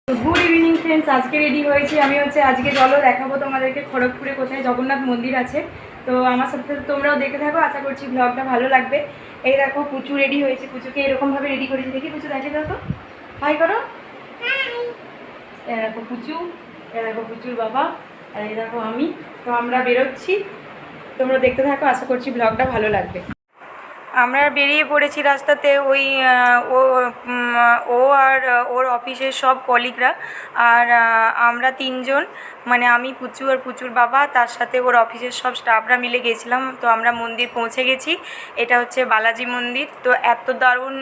Good evening friends, আজকে ready হয়েছি আমি আজকে চলো দেখাবো তোমাদেরকে খড়গপুরে কোথায় জগন্নাথ মন্দির আছে। তো আমার সাথে সাথে তোমরাও দেখে থাকো, আশা করছি ব্লগটা ভালো লাগবে। এই দেখো পুচু রেডি হয়েছে, পুচুকে এরকমভাবে রেডি করেছি, দেখি পুচু দেখে দাও তো, হাই করো। এই দেখো পুচু, এই দেখো পুচুর বাবা, আর এই দেখো আমি। তো আমরা বেরোচ্ছি, তোমরা দেখতে থাকো, আশা করছি ব্লগটা ভালো লাগবে। আমরা বেরিয়ে পড়েছি রাস্তাতে, ওই ও ও আর ওর অফিসের সব কলিগরা, আর আমরা তিনজন, মানে আমি, পুচু আর পুচুর বাবা, তার সাথে ওর অফিসের সব স্টাফরা মিলে গেছিলাম। তো আমরা মন্দির পৌঁছে গেছি। এটা হচ্ছে বালাজি মন্দির। তো এত দারুণ,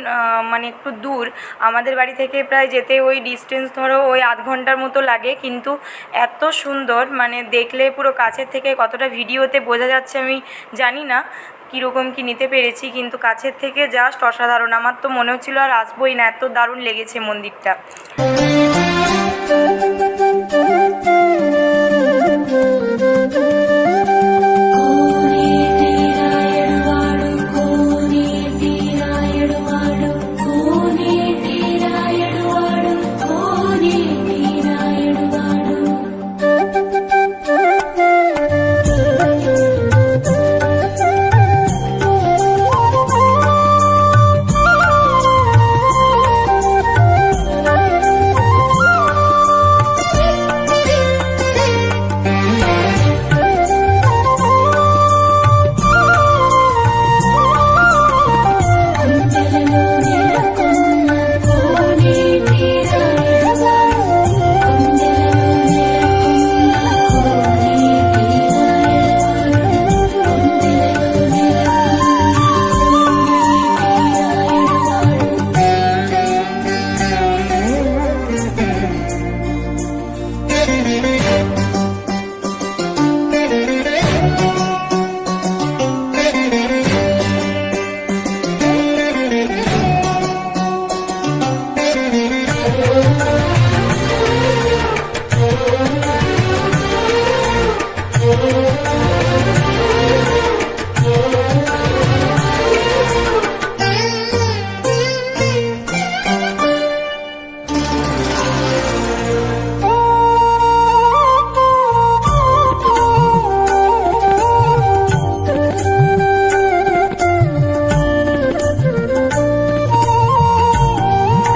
মানে একটু দূর আমাদের বাড়ি থেকে, প্রায় যেতে ওই ডিস্টেন্স ধরো ওই আধ ঘন্টার মতো লাগে, কিন্তু এত সুন্দর, মানে দেখলে পুরো কাছের থেকে, কতটা ভিডিওতে বোঝা যাচ্ছে আমি জানি না কীরকম কী নিতে পেরেছি, কিন্তু কাছের থেকে জাস্ট অসাধারণ। আমার তো মনে হচ্ছিল আর আসবোই না, এত দারুণ লেগেছে মন্দিরটা।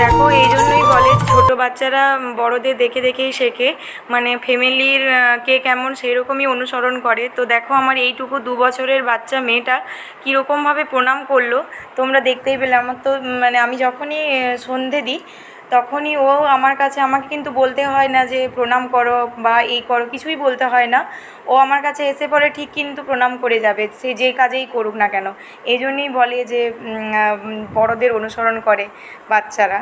দেখো, এই জন্যই বলে ছোটো বাচ্চারা বড়দের দেখে দেখেই শেখে, মানে ফ্যামিলির কে কেমন সেরকমই অনুসরণ করে। তো দেখো আমার এইটুকু 2 বছরের বাচ্চা মেয়েটা কীরকমভাবে প্রণাম করলো, তোমরা দেখতেই পেলে। আমার তো মানে আমি যখনই সন্ধে দিই তখনই ও আমার কাছে, আমাকে কিন্তু বলতে হয় না যে প্রণাম করো বা এই করো, কিছুই বলতে হয় না। ও আমার কাছে এসে পরে ঠিক কিন্তু প্রণাম করে যাবে, সে যে কাজেই করুক না কেন। এই জন্যই বলে যে বড়দের অনুসরণ করে বাচ্চারা।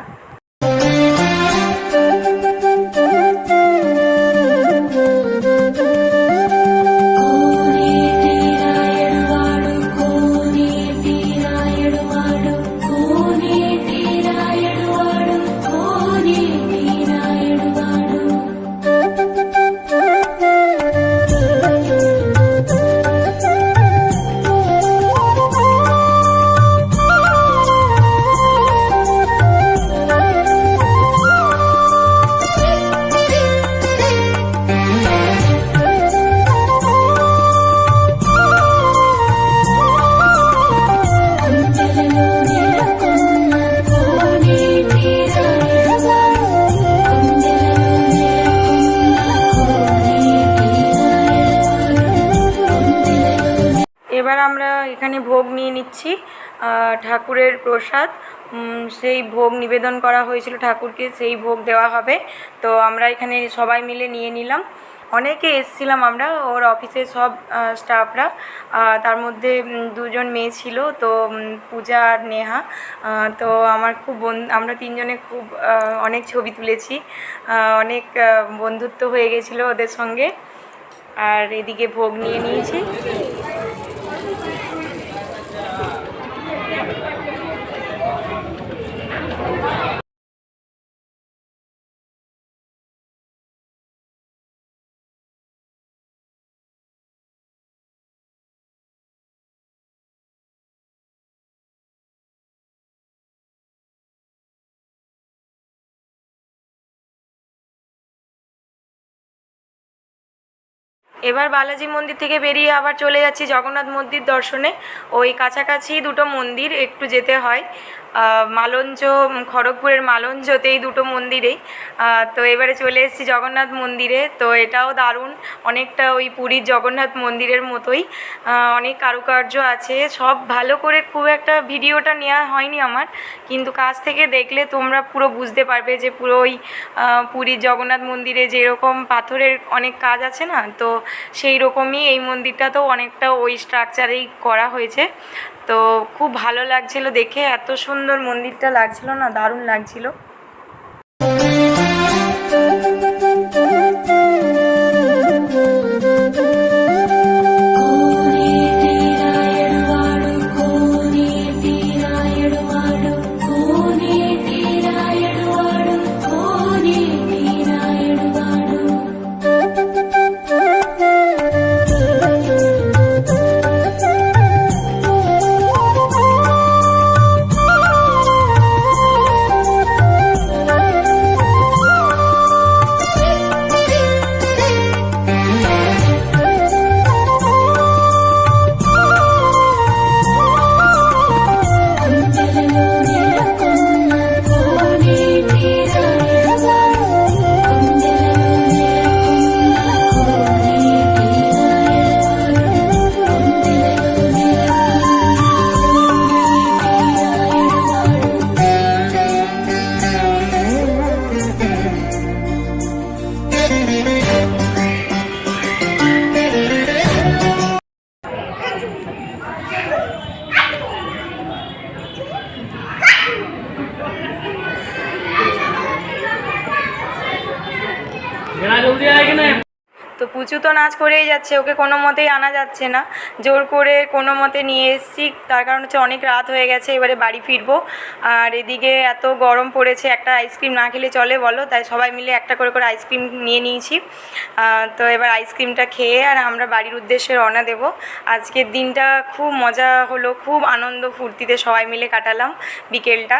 এবার আমরা এখানে ভোগ নিয়ে নিচ্ছি, ঠাকুরের প্রসাদ, সেই ভোগ নিবেদন করা হয়েছিল ঠাকুরকে, সেই ভোগ দেওয়া হবে। তো আমরা এখানে সবাই মিলে নিয়ে নিলাম। অনেকে এসেছিলাম আমরা, ওর অফিসের সব স্টাফরা, তার মধ্যে 2 জন মেয়ে ছিল, তো পূজা আর নেহা। তো আমার খুব আমরা 3 জনে খুব অনেক ছবি তুলেছি, অনেক বন্ধুত্ব হয়ে গেছিলো ওদের সঙ্গে। আর এদিকে ভোগ নিয়ে নিয়েছি। এবার বালাজি মন্দির থেকে বেরিয়ে আবার চলে যাচ্ছি জগন্নাথ মন্দির দর্শনে। ওই কাছাকাছি দুটো মন্দির একটু যেতে হয়, মালঞ্চ, খড়গপুরের মালঞ্চতেই দুটো মন্দিরেই। তো এবারে চলে এসেছি জগন্নাথ মন্দিরে। তো এটাও দারুণ, অনেকটা ওই পুরীর জগন্নাথ মন্দিরের মতোই, অনেক কারুকার্য আছে সব ভালো করে। খুব একটা ভিডিওটা নেওয়া হয়নি আমার, কিন্তু কাছ থেকে দেখলে তোমরা পুরো বুঝতে পারবে যে পুরো ওই পুরীর জগন্নাথ মন্দিরে যেরকম পাথরের অনেক কাজ আছে না, তো সেই রকমই এই মন্দিরটা তো অনেকটা ওই স্ট্রাকচারেই করা হয়েছে। তো খুব ভালো লাগছিল দেখে, এত সুন্দর মন্দিরটা লাগছিল না, দারুণ লাগছিল। তো পুচু তো নাচ করেই যাচ্ছে, ওকে কোনো মতেই আনা যাচ্ছে না, জোর করে কোনো মতে নিয়ে এসেছি। তার কারণ হচ্ছে অনেক রাত হয়ে গেছে, এবারে বাড়ি ফিরবো। আর এদিকে এত গরম পড়েছে, একটা আইসক্রিম না খেলে চলে বলো, তাই সবাই মিলে একটা করে করে আইসক্রিম নিয়ে নিয়েছি। তো এবার আইসক্রিমটা খেয়ে আর আমরা বাড়ির উদ্দেশ্যে রওনা দেবো। আজকের দিনটা খুব মজা হলো, খুব আনন্দ ফুর্তিতে সবাই মিলে কাটালাম বিকেলটা,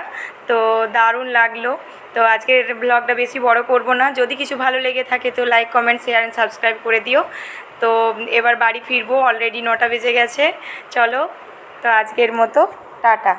তো দারুণ লাগলো। তো আজকের ব্লগটা বেশি বড় করব না, যদি কিছু ভালো লেগে থাকে তো like, comment, share and subscribe করে দিও। তো এবার বাড়ি ফিরবো, অলরেডি 9টা বেজে গেছে। চলো, তো আজকের মতো টাটা।